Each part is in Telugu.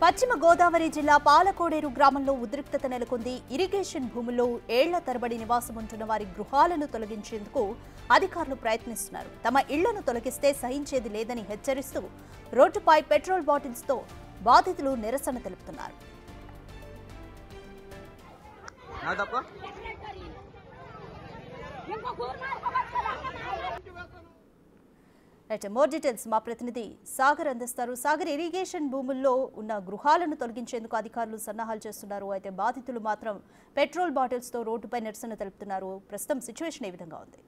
పశ్చిమ గోదావరి జిల్లా పాలకోడేరు గ్రామంలో ఉద్రిక్తత నెలకొంది. ఇరిగేషన్ భూముల్లో ఏళ్ల తరబడి నివాసం ఉంటున్న వారి గృహాలను తొలగించేందుకు అధికారులు ప్రయత్నిస్తున్నారు. తమ ఇళ్లను తొలగిస్తే సహించేది లేదని హెచ్చరిస్తూ రోడ్డుపై పెట్రోల్ బాటిల్స్తో బాధితులు నిరసన తెలుపుతున్నారు. మోర్ డీటెయిల్స్ మా ప్రతినిధి సాగర్ అందిస్తారు. సాగర్, ఇరిగేషన్ భూముల్లో ఉన్న గృహాలను తొలగించేందుకు అధికారులు సన్నాహాలు చేస్తున్నారు. అయితే బాధితులు మాత్రం పెట్రోల్ బాటిల్స్ తో రోడ్డుపై నిరసన తెలుపుతున్నారు. ప్రస్తుతం సిచ్యువేషన్ ఏ విధంగా ఉంది?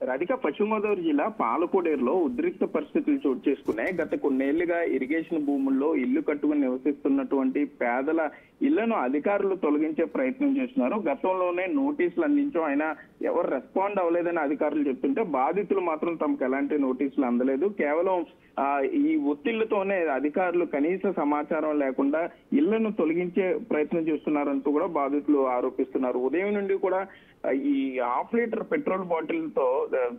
రాధిక, పశ్చిమ గోదావరి జిల్లా పాలకోడేరులో ఉద్రిక్త పరిస్థితులు చోటు చేసుకున్నాయి. గత కొన్నేళ్లుగా ఇరిగేషన్ భూముల్లో ఇల్లు కట్టుకుని నివసిస్తున్నటువంటి పేదల ఇళ్లను అధికారులు తొలగించే ప్రయత్నం చేస్తున్నారు. గతంలోనే నోటీసులు అందించాం, అయినా ఎవరు రెస్పాండ్ అవ్వలేదని అధికారులు చెప్తుంటే బాధితులు మాత్రం తమకు ఎలాంటి నోటీసులు అందలేదు. కేవలం ఈ ఒత్తిళ్లతోనే అధికారులు కనీస సమాచారం లేకుండా ఇళ్లను తొలగించే ప్రయత్నం చేస్తున్నారంటూ కూడా బాధితులు ఆరోపిస్తున్నారు. ఉదయం నుండి కూడా ఈ హాఫ్ లీటర్ పెట్రోల్ బాటిల్ తో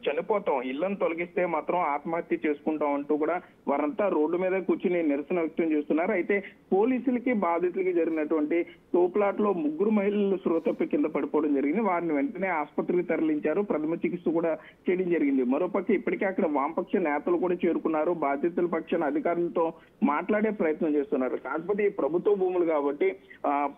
చనిపోతాం, ఇళ్లను తొలగిస్తే మాత్రం ఆత్మహత్య చేసుకుంటాం అంటూ కూడా వారంతా రోడ్డు మీద కూర్చుని నిరసన వ్యక్తం చేస్తున్నారు. అయితే పోలీసులకి బాధితులకి జరిగినటువంటి తోపులాట్ లో 3 మహిళలు శ్రోతప్పి కింద పడిపోవడం జరిగింది. వారిని వెంటనే ఆసుపత్రికి తరలించారు. ప్రథమ చికిత్స కూడా చేయడం జరిగింది. మరోపక్క ఇప్పటికే అక్కడ వామపక్ష నేతలు కూడా చేరుకున్నారు. బాధితుల పక్షాన అధికారులతో మాట్లాడే ప్రయత్నం చేస్తున్నారు. కాకపోతే ఈ ప్రభుత్వ భూములు కాబట్టి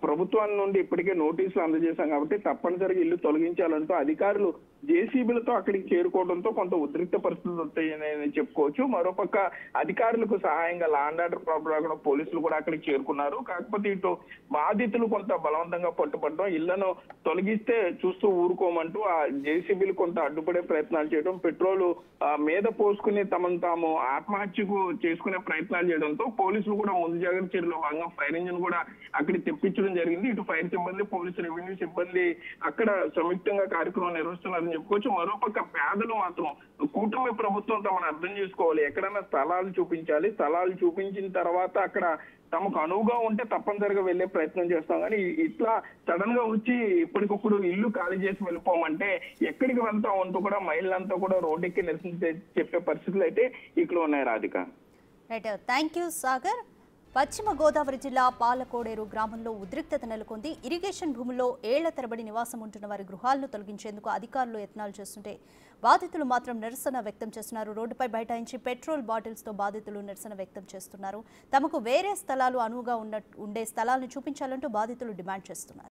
ప్రభుత్వం నుండి ఇప్పటికే నోటీసులు అందజేశాం కాబట్టి తప్పనిసరిగా ఇల్లు తొలగించాలంటూ అధికారులు జేసీబీలతో అక్కడికి చేరుకోవడంతో కొంత ఉద్రిక్త పరిస్థితులు వస్తాయని చెప్పుకోవచ్చు. మరోపక్క అధికారులకు సహాయంగా లా అండ్ ఆర్డర్ ప్రాబ్లం కూడా పోలీసులు కూడా అక్కడికి చేరుకున్నారు. కాకపోతే ఇటు బాధితులు కొంత బలవంతంగా పట్టుబడడం, ఇళ్లను తొలగిస్తే చూస్తూ ఊరుకోమంటూ ఆ జేసీబీలు కొంత అడ్డుపడే ప్రయత్నాలు చేయడం, పెట్రోల్ మీద పోసుకుని తమను తాము ఆత్మహత్యకు చేసుకునే ప్రయత్నాలు చేయడంతో పోలీసులు కూడా ముందు జాగ్రత్త చర్యలో భాగంగా ఫైర్ ఇంజిన్ కూడా అక్కడికి తెప్పించడం జరిగింది. ఇటు ఫైర్ సిబ్బంది, పోలీసు, రెవెన్యూ సిబ్బంది అక్కడ సంయుక్తంగా కార్యక్రమం నిర్వహిస్తున్నారని చెప్పుకోవచ్చు. మరోపక్క పేదలు మాత్రం కూటమి ప్రభుత్వం తమను అర్థం చేసుకోవాలి, ఎక్కడైనా స్థలాలు చూపించాలి, స్థలాలు చూపించిన తర్వాత అక్కడ తమకు అనువుగా ఉంటే తప్పనిసరిగా వెళ్లే ప్రయత్నం చేస్తాం. కానీ ఇట్లా సడన్ గా వచ్చి ఇప్పటికప్పుడు ఇల్లు ఖాళీ చేసి వెళ్ళిపోమంటే ఎక్కడికి వెళ్తాం అంటూ కూడా మహిళలంతా కూడా రోడ్డెక్కి నిరసన చెప్పే పరిస్థితులు అయితే ఇక్కడ ఉన్నాయి. Radhika, right, thank you Sagar. పశ్చిమ గోదావరి జిల్లా పాలకోడేరు గ్రామంలో ఉద్రిక్తత నెలకొంది. ఇరిగేషన్ భూముల్లో ఏళ్ల తరబడి నివాసం ఉంటున్న వారి గృహాలను తొలగించేందుకు అధికారులు యత్నాలు చేస్తుంటే బాధితులు మాత్రం నిరసన వ్యక్తం చేస్తున్నారు. రోడ్డుపై బైఠాయించి పెట్రోల్ బాటిల్స్ తో బాధితులు నిరసన వ్యక్తం చేస్తున్నారు. తమకు వేరే స్థలాలు అనువుగా ఉండే స్థలాలను చూపించాలంటూ బాధితులు డిమాండ్ చేస్తున్నారు.